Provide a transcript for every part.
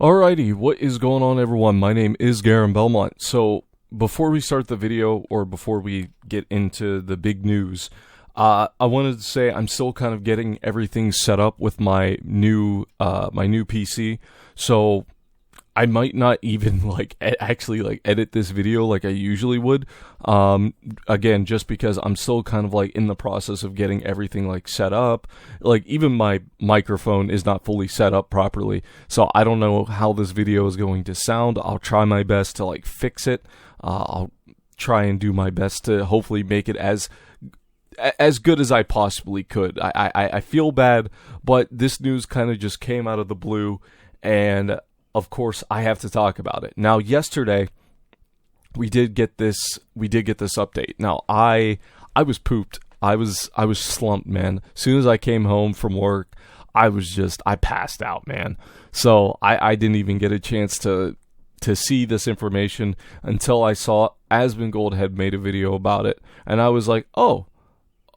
Alrighty, what is going on, everyone? My name is Garen Belmont. So before we start the video, or before we get into the big news, I wanted to say I'm still kind of getting everything set up with my new PC. So I might not even actually edit this video like I usually would. Again, just because I'm still kind of in the process of getting everything set up. Even my microphone is not fully set up properly. So I don't know how this video is going to sound. I'll try my best to fix it. I'll try and do my best to hopefully make it as good as I possibly could. I feel bad, but this news kind of just came out of the blue, and of course, I have to talk about it. Now, yesterday, we did get this update. Now, I was pooped. I was slumped, man. As soon as I came home from work, I passed out, man. So I didn't even get a chance to see this information until I saw Asmongold had made a video about it, and I was like, oh,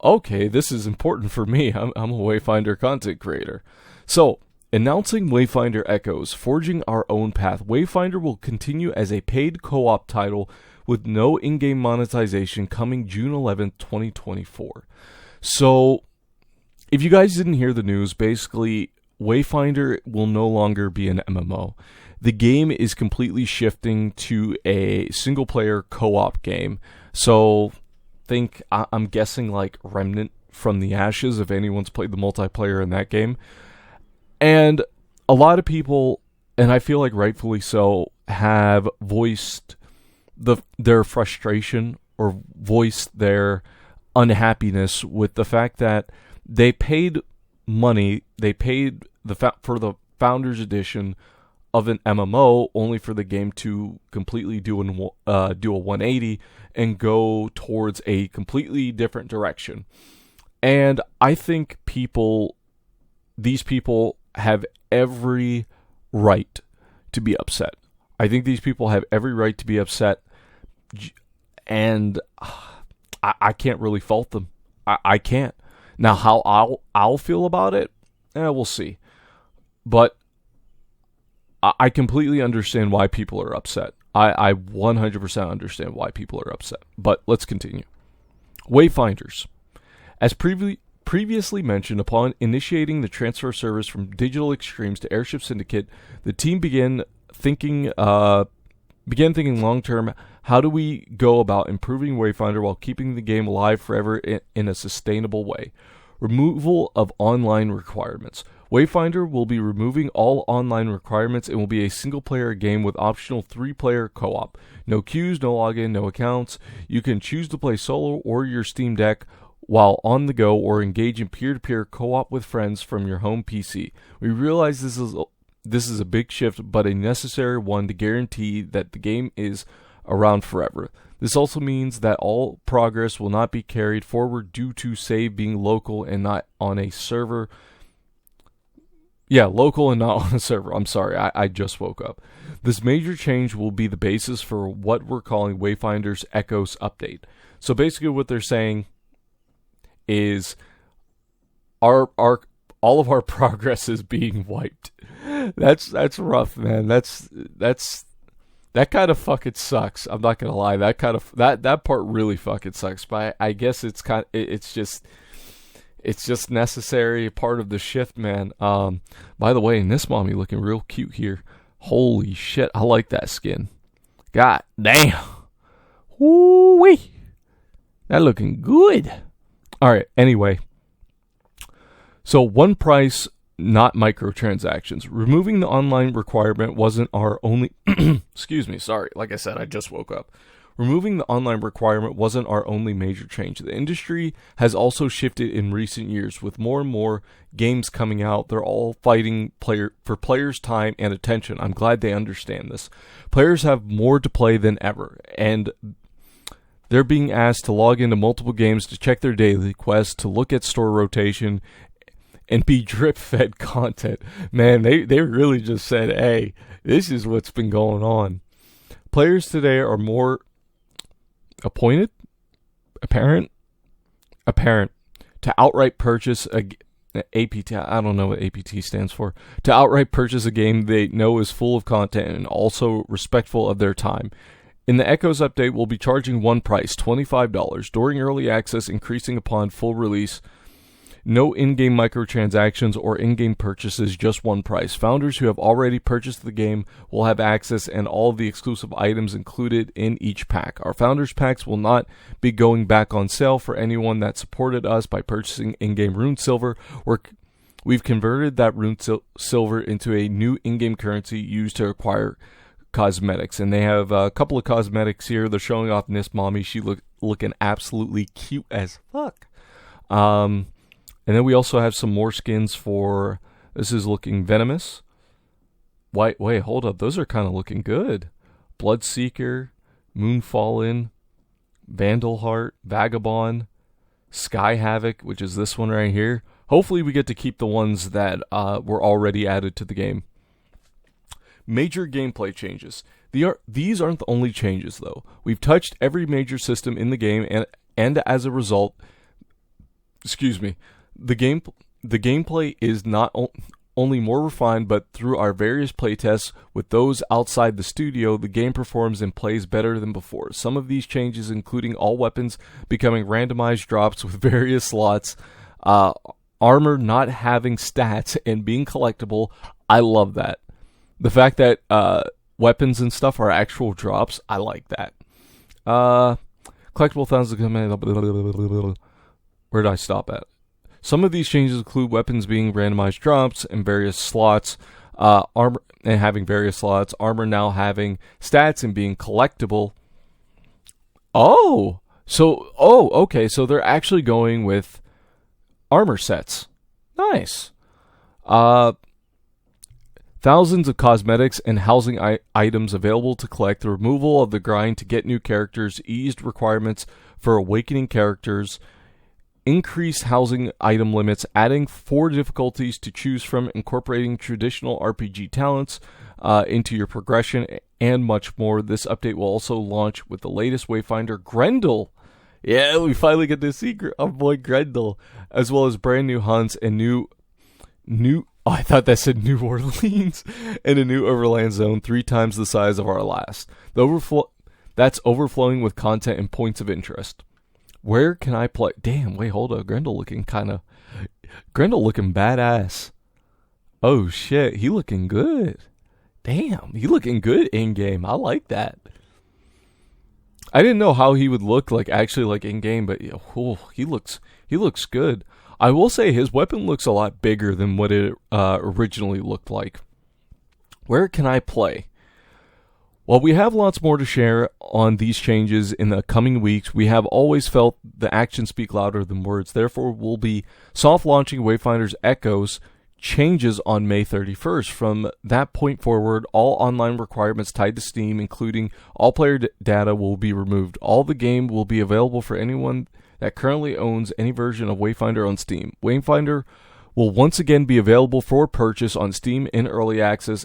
okay, this is important for me. I'm a Wayfinder content creator. So, announcing Wayfinder Echoes, Forging Our Own Path, Wayfinder will continue as a paid co-op title with no in-game monetization coming June 11th, 2024. So, if you guys didn't hear the news, basically, Wayfinder will no longer be an MMO. The game is completely shifting to a single-player co-op game. So, I'm guessing Remnant from the Ashes, if anyone's played the multiplayer in that game. And a lot of people, and I feel rightfully so, have voiced their frustration or voiced their unhappiness with the fact that they paid money, they paid for the Founders Edition of an MMO only for the game to completely do a 180 and go towards a completely different direction. And I think these people have every right to be upset. I think these people have every right to be upset, and I can't really fault them. I can't. Now, how I'll feel about it, we'll see. But I completely understand why people are upset. I 100% understand why people are upset. But let's continue. Wayfinders. As previously mentioned, upon initiating the transfer service from Digital Extremes to Airship Syndicate, the team began thinking long-term, how do we go about improving Wayfinder while keeping the game alive forever in a sustainable way? Removal of online requirements. Wayfinder will be removing all online requirements and will be a single-player game with optional 3-player co-op. No queues, no login, no accounts. You can choose to play solo or your Steam Deck while on the go, or engage in peer-to-peer co-op with friends from your home PC. We realize this is a big shift, but a necessary one to guarantee that the game is around forever. This also means that all progress will not be carried forward due to save being local and not on a server. Yeah, local and not on a server. I'm sorry, I just woke up. This major change will be the basis for what we're calling Wayfinder's Echoes update. So basically what they're saying is all of our progress is being wiped. That's rough, man. That kind of fucking sucks. I'm not gonna lie. That part really fucking sucks. But I guess it's just necessary, part of the shift, man. By the way, this mommy looking real cute here. Holy shit, I like that skin. God damn. Woo-wee. That looking good. Alright, anyway. So, one price, not microtransactions. Removing the online requirement wasn't our only... Excuse me, sorry. Like I said, I just woke up. Removing the online requirement wasn't our only major change. The industry has also shifted in recent years. With more and more games coming out, they're all fighting for players' time and attention. I'm glad they understand this. Players have more to play than ever, and they're being asked to log into multiple games to check their daily quests, to look at store rotation, and be drip-fed content. Man, they really just said, hey, this is what's been going on. Players today are more apparent to outright purchase APT, I don't know what APT stands for, to outright purchase a game they know is full of content and also respectful of their time. In the Echoes update, we'll be charging one price, $25, during early access, increasing upon full release. No in-game microtransactions or in-game purchases, just one price. Founders who have already purchased the game will have access and all of the exclusive items included in each pack. Our Founders Packs will not be going back on sale for anyone that supported us by purchasing in-game Rune Silver. We've converted that Rune Silver into a new in-game currency used to acquire cosmetics. And they have a couple of cosmetics here. They're showing off Miss Mommy. She looking absolutely cute as fuck. And then we also have some more skins for, this is looking venomous. Wait, hold up. Those are kind of looking good. Bloodseeker, Moonfallen, Vandalheart, Vagabond, Sky Havoc, which is this one right here. Hopefully we get to keep the ones that were already added to the game. Major gameplay changes. These aren't the only changes, though. We've touched every major system in the game, and as a result, the gameplay is not only more refined, but through our various playtests with those outside the studio, the game performs and plays better than before. Some of these changes, including all weapons becoming randomized drops with various slots, armor not having stats and being collectible. I love that. The fact that weapons and stuff are actual drops, I like that. Collectible thousands. Where did I stop at? Some of these changes include weapons being randomized drops and various slots, armor and having various slots, armor now having stats and being collectible. Okay, so they're actually going with armor sets. Nice. Thousands of cosmetics and housing items available to collect, the removal of the grind to get new characters, eased requirements for awakening characters, increased housing item limits, adding 4 difficulties to choose from, incorporating traditional RPG talents into your progression, and much more. This update will also launch with the latest Wayfinder, Grendel. Yeah, we finally get to see our boy Grendel, as well as brand new hunts and new. Oh, I thought that said New Orleans, and a new overland zone 3 times the size of our last. That's overflowing with content and points of interest. Where can I play? Damn, wait, hold up. Grendel looking badass. Oh shit, he looking good. Damn, he looking good in game. I like that. I didn't know how he would look like actually like in game, but he looks good. I will say his weapon looks a lot bigger than what it originally looked like. Where can I play? While we have lots more to share on these changes in the coming weeks, we have always felt the actions speak louder than words. Therefore, we'll be soft launching Wayfinder's Echoes changes on May 31st. From that point forward, all online requirements tied to Steam, including all player data, will be removed. All the game will be available for anyone that currently owns any version of Wayfinder on Steam. Wayfinder will once again be available for purchase on Steam in early access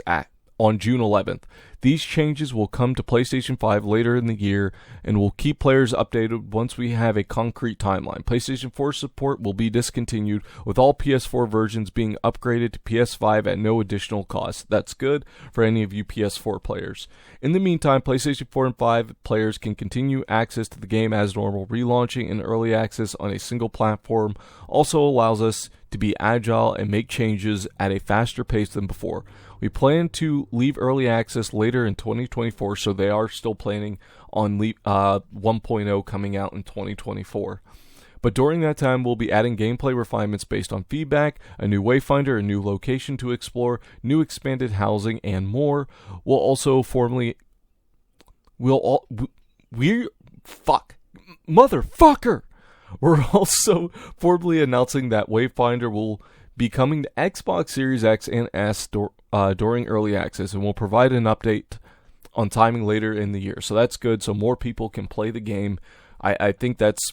on June 11th. These changes will come to PlayStation 5 later in the year and will keep players updated once we have a concrete timeline. PlayStation 4 support will be discontinued, with all PS4 versions being upgraded to PS5 at no additional cost. That's good for any of you PS4 players. In the meantime, PlayStation 4 and 5 players can continue access to the game as normal. Relaunching in early access on a single platform also allows us to be agile and make changes at a faster pace than before. We plan to leave early access later in 2024, so they are still planning on 1.0 coming out in 2024. But during that time, we'll be adding gameplay refinements based on feedback, a new Wayfinder, a new location to explore, new expanded housing, and more. We'll also motherfucker! We're also formally announcing that Wayfinder will be coming to Xbox Series X and S during early access, and we'll provide an update on timing later in the year. So that's good, so more people can play the game. I think that's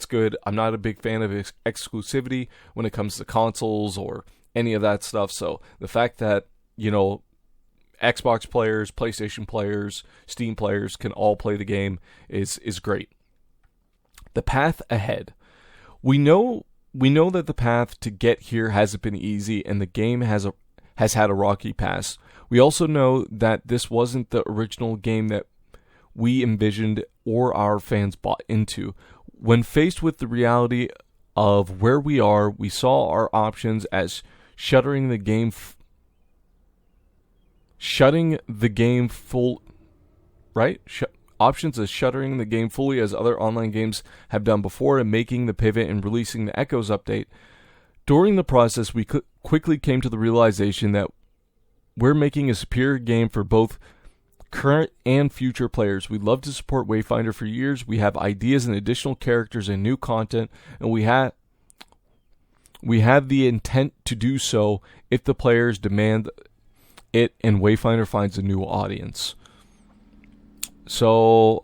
good. I'm not a big fan of exclusivity when it comes to consoles or any of that stuff. So the fact that, you know, Xbox players, PlayStation players, Steam players can all play the game is great. The path ahead. We know we know that the path to get here hasn't been easy, and the game has had a rocky past. We also know that this wasn't the original game that we envisioned or our fans bought into. When faced with the reality of where we are, we saw our options as shuttering the game options as shuttering the game fully, as other online games have done before, and making the pivot and releasing the Echoes update. During the process, we quickly came to the realization that we're making a superior game for both current and future players. We'd love to support Wayfinder for years. We have ideas and additional characters and new content, and we have the intent to do so if the players demand it and Wayfinder finds a new audience. So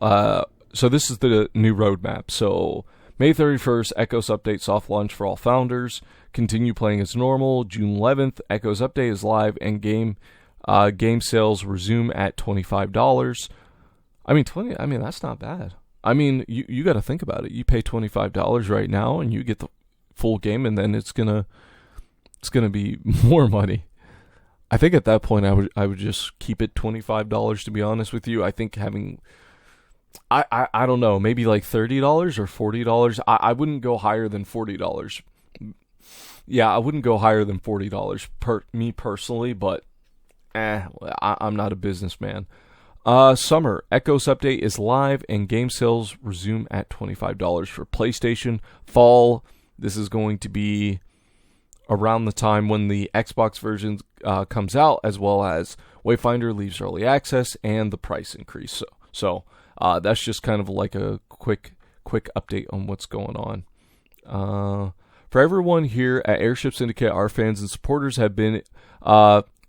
this is the new roadmap. So May 31st, Echoes update soft launch for all founders. Continue playing as normal. June 11th, Echoes update is live and game sales resume at $25. I mean that's not bad. I mean, you got to think about it. You pay $25 right now and you get the full game, and then it's going to be more money. I think at that point I would just keep it $25, to be honest with you. I think having I don't know, maybe like $30 or $40. I wouldn't go higher than $40. Yeah, I wouldn't go higher than $40 me personally, but I'm not a businessman. Summer Echoes update is live and game sales resume at $25 for PlayStation. Fall, this is going to be around the time when the Xbox version comes out, as well as Wayfinder leaves early access and the price increase. So that's just kind of like a quick update on what's going on. For everyone here at Airship Syndicate, our fans and supporters have been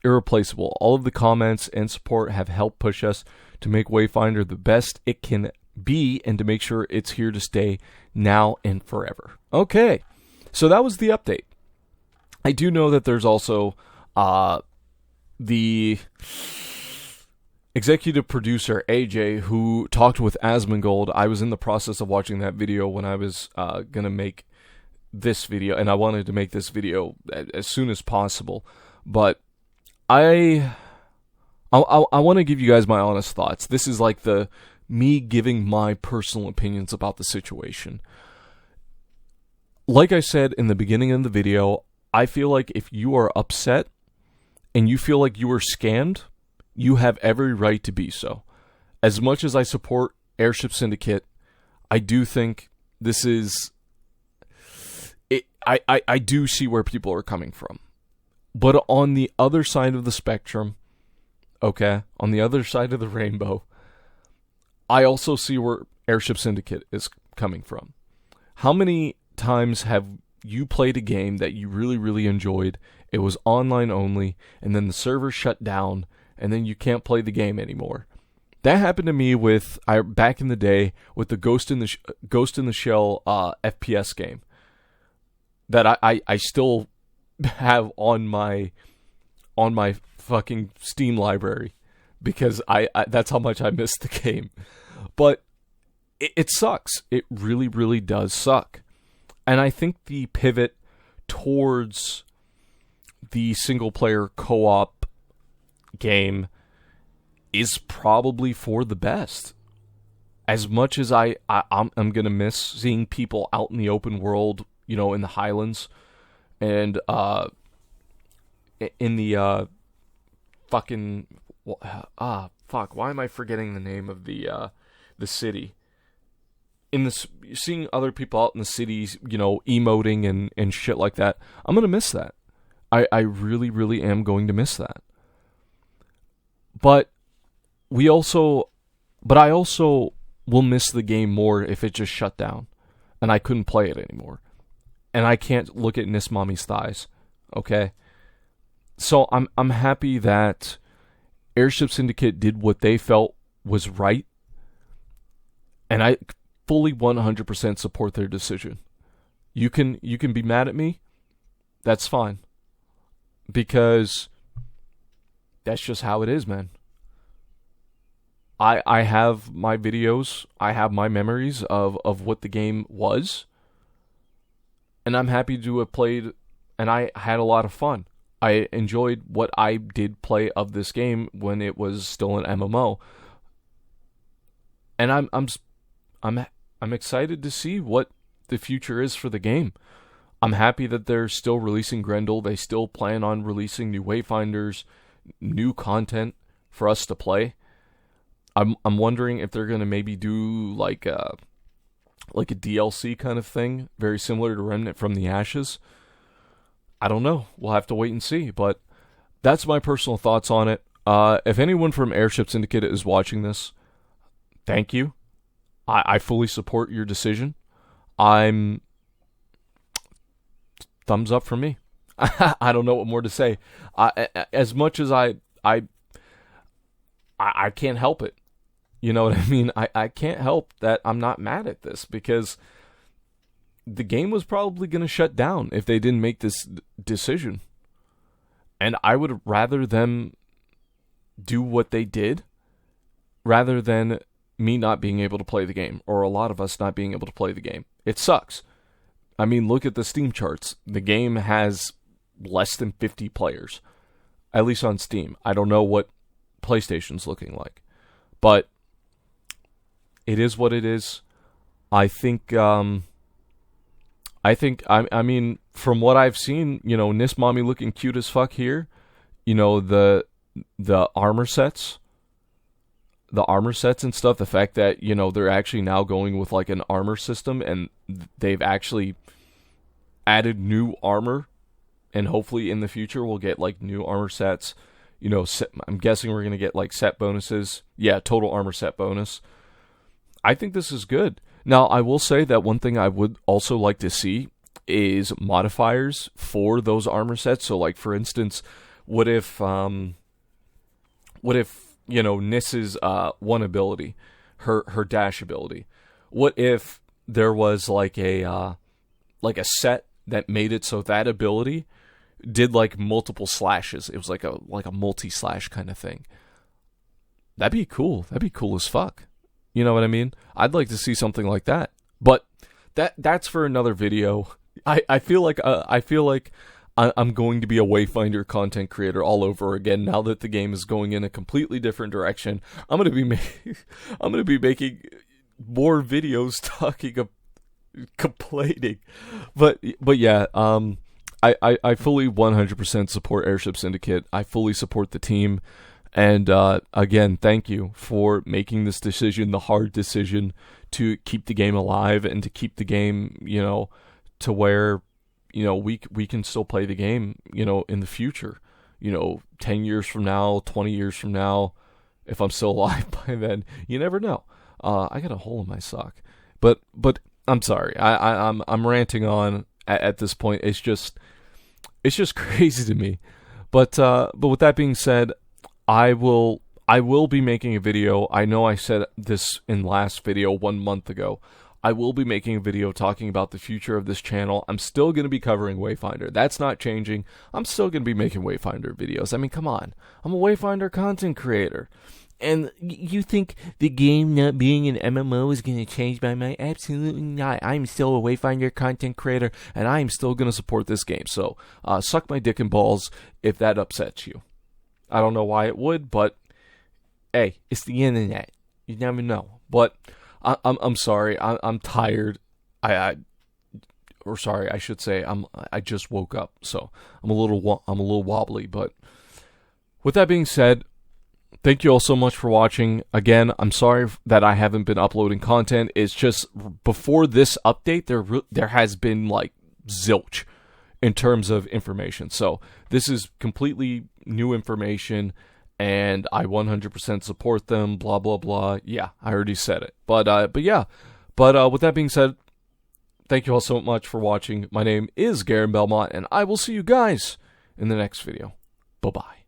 irreplaceable. All of the comments and support have helped push us to make Wayfinder the best it can be, and to make sure it's here to stay now and forever. Okay, so that was the update. I do know that there's also the executive producer, AJ, who talked with Asmongold. I was in the process of watching that video when I was going to make this video, and I wanted to make this video as soon as possible. But I want to give you guys my honest thoughts. This is like me giving my personal opinions about the situation. Like I said in the beginning of the video, I feel like if you are upset and you feel like you were scammed, you have every right to be so. As much as I support Airship Syndicate, I do think this is... I do see where people are coming from. But on the other side of the spectrum, okay, on the other side of the rainbow, I also see where Airship Syndicate is coming from. How many times have you played a game that you really, really enjoyed, it was online only, and then the server shut down, and then you can't play the game anymore? That happened to me back in the day with the Ghost in the Shell FPS game that I still have on my fucking Steam library, because I that's how much I missed the game. But it sucks. It really, really does suck. And I think the pivot towards the single-player co-op game is probably for the best. As much as I'm going to miss seeing people out in the open world, you know, in the Highlands, and in the fucking why am I forgetting the name of the city? Seeing other people out in the cities, you know, emoting and shit like that, I'm gonna miss that. I really, really am going to miss that. But I also will miss the game more if it just shut down and I couldn't play it anymore. And I can't look at Nis Mommy's thighs. Okay? So I'm happy that Airship Syndicate did what they felt was right. And I fully 100% support their decision. You can be mad at me. That's fine. Because that's just how it is, man. I have my videos, I have my memories of what the game was. and I'm happy to have played, and I had a lot of fun. I enjoyed what I did play of this game when it was still an MMO, and I'm excited to see what the future is for the game. I'm happy that they're still releasing Grendel. They still plan on releasing new Wayfinders, new content for us to play. I'm wondering if they're gonna maybe do like a DLC kind of thing, very similar to Remnant from the Ashes. I don't know. We'll have to wait and see. But that's my personal thoughts on it. If anyone from Airship Syndicate is watching this, thank you. I fully support your decision. Thumbs up for me. I don't know what more to say. As much as I can't help it. You know what I mean? I can't help that I'm not mad at this, because the game was probably going to shut down if they didn't make this decision. And I would rather them do what they did rather than me not being able to play the game, or a lot of us not being able to play the game. It sucks. I mean, look at the Steam charts. The game has less than 50 players, at least on Steam. I don't know what PlayStation's looking like, but it is what it is. I mean, from what I've seen, you know, Nis Mommy looking cute as fuck here. You know, the armor sets. The armor sets and stuff, the fact that, you know, they're actually now going with like an armor system, and they've actually added new armor, and hopefully in the future we'll get like new armor sets. You know, I'm guessing we're going to get like set bonuses. Yeah, total armor set bonus. I think this is good. Now, I will say that one thing I would also like to see is modifiers for those armor sets. So, like, for instance, what if you know, Nis's one ability, her dash ability? What if there was like a set that made it so that ability did like multiple slashes? It was like a multi-slash kind of thing. That'd be cool. That'd be cool as fuck. You know what I mean? I'd like to see something like that. But that's for another video. I feel like I'm going to be a Wayfinder content creator all over again now that the game is going in a completely different direction. I'm gonna be making more videos talking complaining. But yeah, I fully 100% support Airship Syndicate. I fully support the team. And again, thank you for making this decision, the hard decision to keep the game alive and to keep the game, you know, to where, you know, we can still play the game, you know, in the future. You know, 10 years from now, 20 years from now, if I'm still alive by then, you never know. I got a hole in my sock. But I'm sorry. I'm ranting on at this point. It's just crazy to me. But with that being said, I will be making a video. I know I said this in last video 1 month ago. I will be making a video talking about the future of this channel. I'm still going to be covering Wayfinder. That's not changing. I'm still going to be making Wayfinder videos. I mean, come on. I'm a Wayfinder content creator. And you think the game not being an MMO is going to change my mind? Absolutely not. I'm still a Wayfinder content creator, and I'm still going to support this game. So, suck my dick and balls if that upsets you. I don't know why it would, but hey, it's the internet. You never know. But I'm sorry. I'm tired. I should say I just woke up, so I'm a little wobbly. But with that being said, thank you all so much for watching. Again, I'm sorry that I haven't been uploading content. It's just before this update, there has been like zilch in terms of information. So this is completely new information, and I 100% support them, blah, blah, blah. Yeah, I already said it. But yeah. But with that being said, thank you all so much for watching. My name is Garen Belmont, and I will see you guys in the next video. Bye-bye.